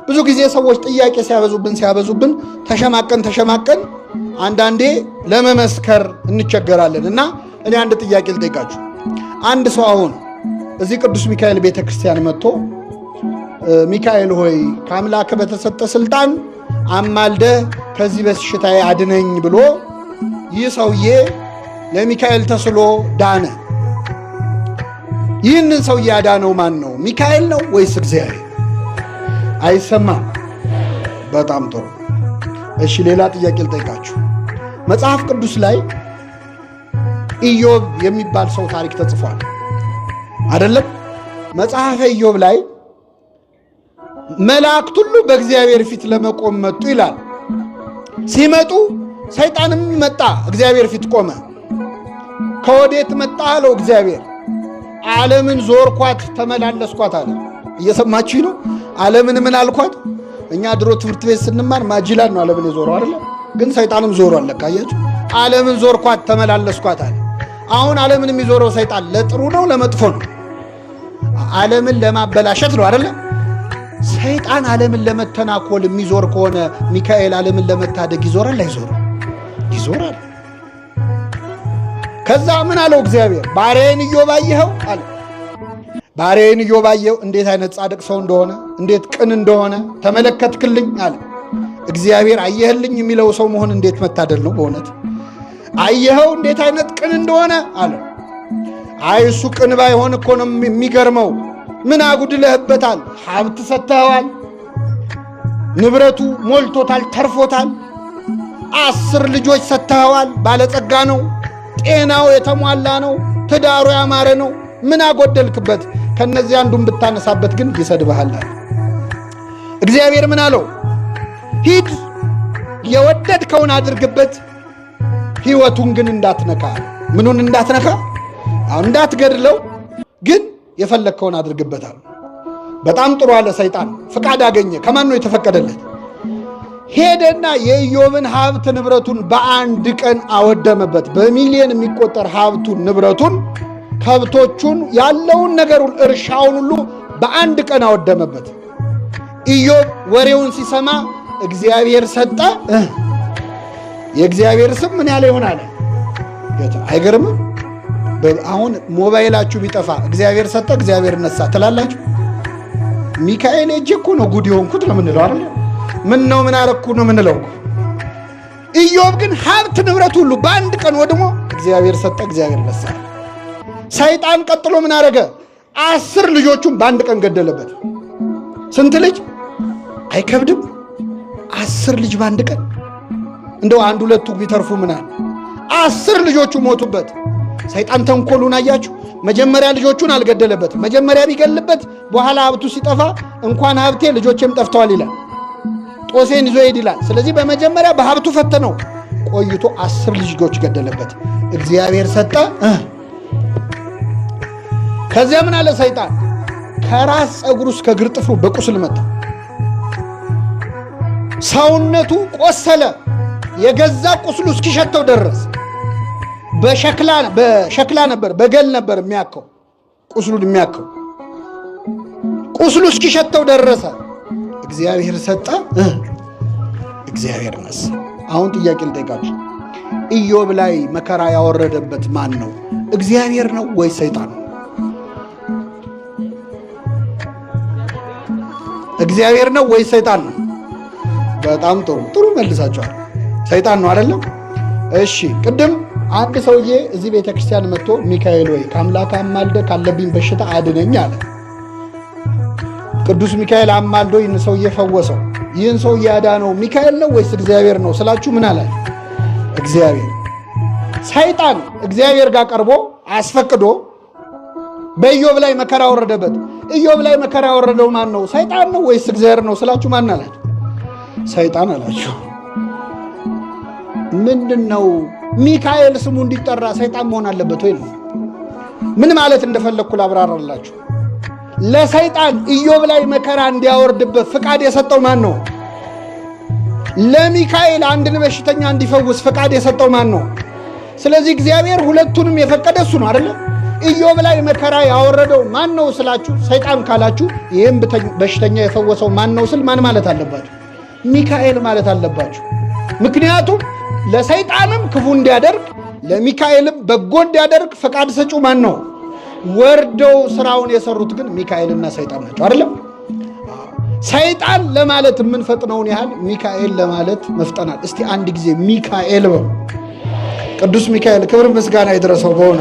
ብዙ ጊዜ ሰዎች ጥያቄ ሲያበዙብን ተሸማቀን አንዳንዴ ለመመስከር እንቸገራለን። እና እኔ አንድ ጥያቄ ልጠይቃችሁ። አንድ ሰው አሁን እዚህ ቅዱስ ሚካኤል ቤተክርስቲያን መጥቶ ሚካኤል ሆይ ከአምላክ በተሰጠ ስልጣን አማልደ ከዚህ በሽታዬ አድነኝ ብሎ ይህ ሰውዬ ለሚካኤል ተስሎ ዳነ። ይህንን ሰውዬ ያዳነው ማን ነው? ሚካኤል ነው ወይስ እግዚአብሔር? አይሰማም። በጣም ጥሩ። እሺ ሌላ ጥያቄ ልጠይቃችሁ። መጽሐፍ ቅዱስ ላይ ኢዮብ የሚባል ሰው ታሪክ ተጽፏል አይደለም? መጽሐፈ ኢዮብ ላይ መላእክት ሁሉ በእግዚአብሔር ፊት ለመቆም መጡ ይላል። ሲመጡ ሰይጣንም መጣ፣ እግዚአብሔር ፊት ቆመ። ከወዴት መጣ አለው እግዚአብሔር። ዓለምን ዞርኳት ተመላለስኳት አለ። እየሰማችሁ ነው? ዓለምን ምን አልኳት? እኛ ድሮ ትምህርት ቤት ስንማር ማጅላን ነው ዓለምን የዞረው አይደለ? ግን ሰይጣንም ዞሯል። ለካ አያችሁ? ዓለምን ዞርኳት ተመላለስኳት አለ። አሁን ዓለምን የሚዞረው ሰይጣን ለጥሩ ነው ለመጥፎ ነው? ዓለምን ለማበላሸት ነው አይደለ? ሰይጣን ዓለምን ለመተናኮል የሚዞር ከሆነ ሚካኤል ዓለምን ለመታደግ ይዞራል አይዞርም? ይዞራል። ከዛ ምን አለው እግዚአብሔር? ባሪያዬን ኢዮብ አየኸው አለ። ባሪያዬን ኢዮብ አየኸው፣ እንዴት አይነት ጻድቅ ሰው እንደሆነ፣ እንዴት ቅን እንደሆነ ተመለከትክልኝ አለ። እግዚአብሔር አየህልኝ የሚለው ሰው መሆን እንዴት መታደል ነው በእውነት። አየኸው እንዴት አይነት ቅን እንደሆነ አለ። አይ እሱ ቅን ባይሆን እኮ ነው የሚገርመው። ምን አጉድለህበታል? ሀብት ሰጥተኸዋል፣ ንብረቱ ሞልቶታል፣ ተርፎታል። 10 ልጆች ሰጥተኸዋል፣ ባለጸጋ ነው፣ ጤናው የተሟላ ነው፣ ትዳሩ ያማረ ነው። ምን አጎደልክበት? ከነዚህ አንዱን ብታነሳበት ግን ይሰድብሃል። እግዚአብሔር ምን አለው? ሂድ የወደድከውን አድርግበት፣ ሕይወቱን ግን እንዳትነካ። ምኑን እንዳትነካ? እንዳትገድለው፣ ግን የፈለግከውን አድርግበታል። በጣም ጥሩ አለ። ሰይጣን ፍቃድ አገኘ። ከማን ነው የተፈቀደለት? ሄደና የኢዮብን ሀብት ንብረቱን በአንድ ቀን አወደመበት። በሚሊዮን የሚቆጠር ሀብቱን ንብረቱን፣ ከብቶቹን፣ ያለውን ነገሩን፣ እርሻውን ሁሉ በአንድ ቀን አወደመበት። ኢዮብ ወሬውን ሲሰማ እግዚአብሔር ሰጠ። የእግዚአብሔር ስም ምን ያለ ይሆን አለ። አይገርምም? አሁን ሞባይላችሁ ቢጠፋ እግዚአብሔር ሰጠ እግዚአብሔር ነሳ ትላላችሁ? ሚካኤል እጄ እኮ ነው ጉድ የሆንኩት ነው የምንለው አይደል? ምን ነው ምን አረኩ ነው የምንለው። ኢዮብ ግን ሀብት ንብረት ሁሉ በአንድ ቀን ወድሞ እግዚአብሔር ሰጠ እግዚአብሔር ነሳ። ሰይጣን ቀጥሎ ምን አረገ? 10 ልጆቹን በአንድ ቀን ገደለበት። ስንት ልጅ? አይከብድም? 10 ልጅ በአንድ ቀን። እንደው አንድ ሁለቱ ቢተርፉ ምናል 10 ልጆቹ ሞቱበት። ሰይጣን ተንኮሉን አያችሁ? መጀመሪያ ልጆቹን አልገደለበት። መጀመሪያ ቢገልበት በኋላ ሀብቱ ሲጠፋ እንኳን ሀብቴ ልጆቼም ጠፍተዋል ይላል። ጦሴን ይዞ ሄድ ይላል። ስለዚህ በመጀመሪያ በሀብቱ ፈተነው። ቆይቶ 10 ልጆች ገደለበት። እግዚአብሔር ሰጠ። ከዚያ ምን አለ ሰይጣን? ከራስ ፀጉሩ እስከ እግር ጥፍሩ በቁስል መታ። ሰውነቱ ቆሰለ። የገዛ ቁስሉ እስኪሸተው ደረስ። በሸክላ ነበር፣ በገል ነበር የሚያከው ቁስሉን የሚያከው። ቁስሉ እስኪሸተው ደረሰ። እግዚአብሔር ሰጠ፣ እግዚአብሔር ነሳ። አሁን ጥያቄ ልጠይቃችሁ። ኢዮብ ላይ መከራ ያወረደበት ማን ነው? እግዚአብሔር ነው ወይ ሰይጣን ነው? እግዚአብሔር ነው ወይ ሰይጣን ነው? በጣም ጥሩ መልሳችኋል። ሰይጣን ነው አይደለም? እሺ ቅድም አንድ ሰውዬ እዚህ ቤተክርስቲያን መጥቶ ሚካኤል ወይ ከአምላክ አማልደ ካለብኝ በሽታ አድነኝ አለ። ቅዱስ ሚካኤል አማልዶ ይህን ሰውዬ ፈወሰው። ይህን ሰውዬ ያዳነው ሚካኤል ነው ወይስ እግዚአብሔር ነው ስላችሁ ምን አላችሁ? እግዚአብሔር። ሰይጣን እግዚአብሔር ጋር ቀርቦ አስፈቅዶ በኢዮብ ላይ መከራ ወረደበት። ኢዮብ ላይ መከራ ወረደው ማን ነው? ሰይጣን ነው ወይስ እግዚአብሔር ነው ስላችሁ ማን አላችሁ? ሰይጣን አላችሁ። ምንድነው ሚካኤል ስሙ እንዲጠራ ሰይጣን መሆን አለበት ወይ ነው? ምን ማለት እንደፈለኩ ላብራራላችሁ። ለሰይጣን ኢዮብ ላይ መከራ እንዲያወርድበት ፍቃድ የሰጠው ማን ነው? ለሚካኤል አንድን በሽተኛ እንዲፈውስ ፍቃድ የሰጠው ማን ነው? ስለዚህ እግዚአብሔር ሁለቱንም የፈቀደ እሱ ነው አይደል? ኢዮብ ላይ መከራ ያወረደው ማን ነው ስላችሁ ሰይጣን ካላችሁ ይህም በሽተኛ የፈወሰው ማን ነው ስል ማን ማለት አለባችሁ? ሚካኤል ማለት አለባችሁ። ምክንያቱም ለሰይጣንም ክፉ እንዲያደርግ ለሚካኤልም በጎ እንዲያደርግ ፈቃድ ሰጪው ማን ነው? ወርደው ስራውን የሰሩት ግን ሚካኤልና ሰይጣን ናቸው። አይደለም ሰይጣን ለማለት የምንፈጥነውን ያህል ሚካኤል ለማለት መፍጠናል። እስቲ አንድ ጊዜ ሚካኤል በሉ። ቅዱስ ሚካኤል ክብር ምስጋና ይድረሰው በሆነ